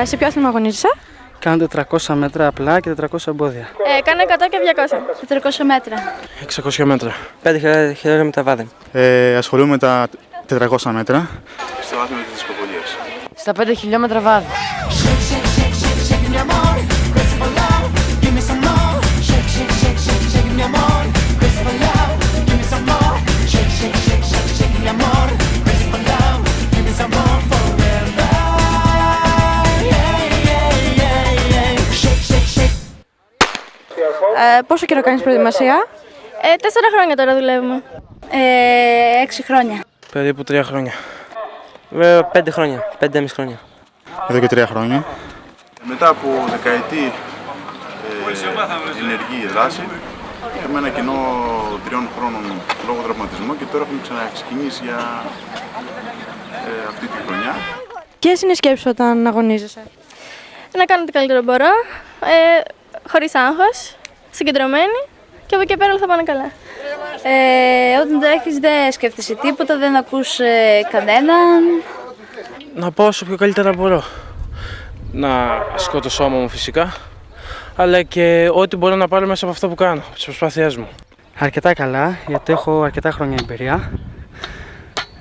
Σε ποιο άθλημα αγωνίζεσαι? Κάνω 400 μέτρα απλά και 400 εμπόδια. Κάνω 100 και 200. 400 μέτρα. 600 μέτρα. 5 χιλιόμετρα βάδιν. Ασχολούμαι με τα 400 μέτρα. Στο άθλημα της δισκοπολίας. Στα 5 χιλιόμετρα βάδι. Πόσο καιρό κάνεις προετοιμασία? 4 χρόνια τώρα δουλεύουμε. 6 χρόνια. Περίπου 3 χρόνια. 5 χρόνια, 5,5 χρόνια. Εδώ και 3 χρόνια. Μετά από δεκαετή ενεργή δράση, είχαμε ένα κοινό 3 χρόνων λόγω τραυματισμού και τώρα έχουμε ξαναξεκινήσει για αυτή τη χρονιά. Ποιες είναι οι σκέψεις όταν αγωνίζεσαι? Να κάνω ό,τι καλύτερο μπορώ, χωρίς άγχος, συγκεντρωμένη και από εκεί πέρα όλα θα πάνε καλά. Όταν τρέχεις δεν σκέφτεσαι τίποτα, δεν ακούς κανέναν. Να πάω όσο πιο καλύτερα μπορώ. Να ασκώ το σώμα μου φυσικά, αλλά και ό,τι μπορώ να πάρω μέσα από αυτό που κάνω, από τις προσπάθειές μου. Αρκετά καλά, γιατί έχω αρκετά χρόνια εμπειρία.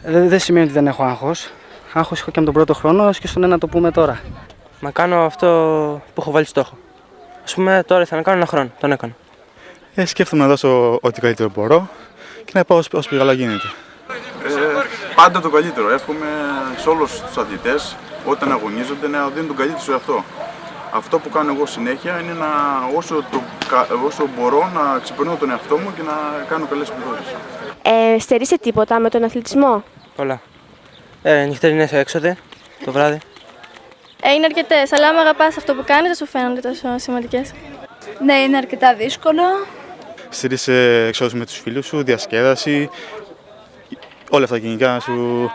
Δεν σημαίνει ότι δεν έχω άγχος. Άγχος είχα και με τον πρώτο χρόνο και στον ένα το πούμε τώρα. Να κάνω αυτό που έχω βάλει στόχο. Ας πούμε τώρα ήθελα να κάνω 1 χρόνο, τον έκανα. Σκέφτομαι να δώσω ό,τι καλύτερο μπορώ και να πάω όσο πιο καλά γίνεται. Πάντα το καλύτερο. Εύχομαι σε όλους τους αθλητές όταν αγωνίζονται να δίνουν τον καλύτερο σε αυτό. Αυτό που κάνω εγώ συνέχεια είναι όσο μπορώ να ξεπερνώ τον εαυτό μου και να κάνω καλές επιδόσεις. Στερείσαι τίποτα με τον αθλητισμό? Πολλά. Νυχτερινές έξοδες το βράδυ. Είναι αρκετές, αλλά άμα αγαπάς αυτό που κάνεις δεν σου φαίνονται τόσο σημαντικές. Ναι, είναι αρκετά δύσκολο. Στηρίζεσαι εξόδους με τους φίλους σου, διασκέδαση, όλα αυτά γενικά σου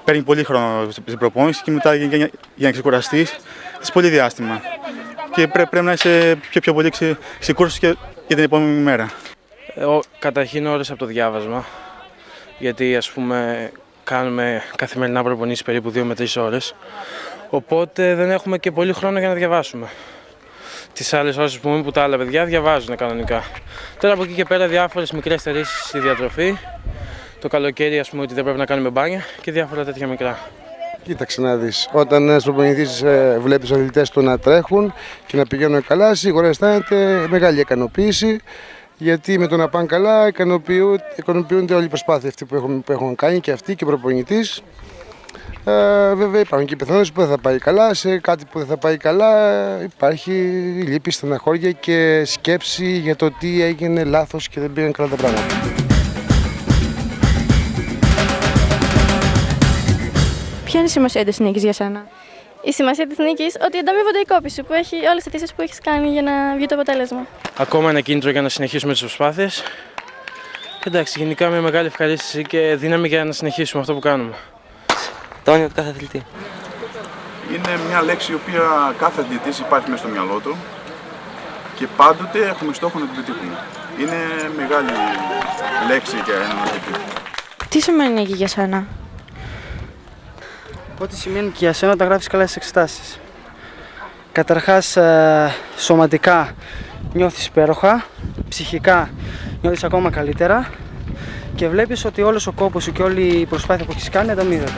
παίρνει πολύ χρόνο στην προπόνηση και μετά για να ξεκουραστείς, είναι πολύ διάστημα. Και πρέπει να είσαι πιο πολύ ξεκούραστος και για την επόμενη μέρα. Καταρχήν ώρες από το διάβασμα, γιατί ας πούμε κάνουμε καθημερινά προπονήσεις περίπου 2 με 3 ώρες, οπότε δεν έχουμε και πολύ χρόνο για να διαβάσουμε. Τις άλλες ώρες που τα άλλα παιδιά διαβάζουν κανονικά. Τώρα από εκεί και πέρα διάφορες μικρές στερήσεις στη διατροφή, το καλοκαίρι ας πούμε ότι δεν πρέπει να κάνουμε μπάνια και διάφορα τέτοια μικρά. Κοίταξε να δεις, όταν ένας προπονητής βλέπει τους αθλητές του να τρέχουν και να πηγαίνουν καλά, σίγουρα αισθάνεται μεγάλη ικανοποίηση, γιατί με το να πάνε καλά ικανοποιούνται όλη η προσπάθεια αυτή που έχουν κάνει και αυτοί και ο προπονητής. Βέβαια υπάρχουν και πιθανότητες που δεν θα πάει καλά, σε κάτι που δεν θα πάει καλά υπάρχει λύπη, στεναχώρια και σκέψη για το τι έγινε λάθος και δεν πήγαν καλά τα πράγματα. Ποια είναι η σημασία της νίκης για σένα? Η σημασία της νίκης ότι ανταμείβονται οι κόποι σου, που έχει όλες τις αιτήσεις που έχεις κάνει για να βγει το αποτέλεσμα. Ακόμα ένα κίνητρο για να συνεχίσουμε τις προσπάθειες. Και εντάξει, γενικά μια μεγάλη ευχαρίστηση και δύναμη για να συνεχίσουμε αυτό που κάνουμε. Το όνειρο του κάθε αθλητή. Είναι μια λέξη η οποία κάθε αθλητής υπάρχει μέσα στο μυαλό του και πάντοτε έχουμε στόχο να την πετύχουμε. Είναι μεγάλη λέξη για έναν αθλητή. Τι σημαίνει νίκη για σένα? Ό,τι σημαίνει και για σένα όταν γράφεις καλά στις εξετάσεις. Καταρχάς, σωματικά νιώθεις υπέροχα, ψυχικά νιώθεις ακόμα καλύτερα και βλέπεις ότι όλος ο κόπος σου και όλη η προσπάθεια που έχεις κάνει ανταμείβεται.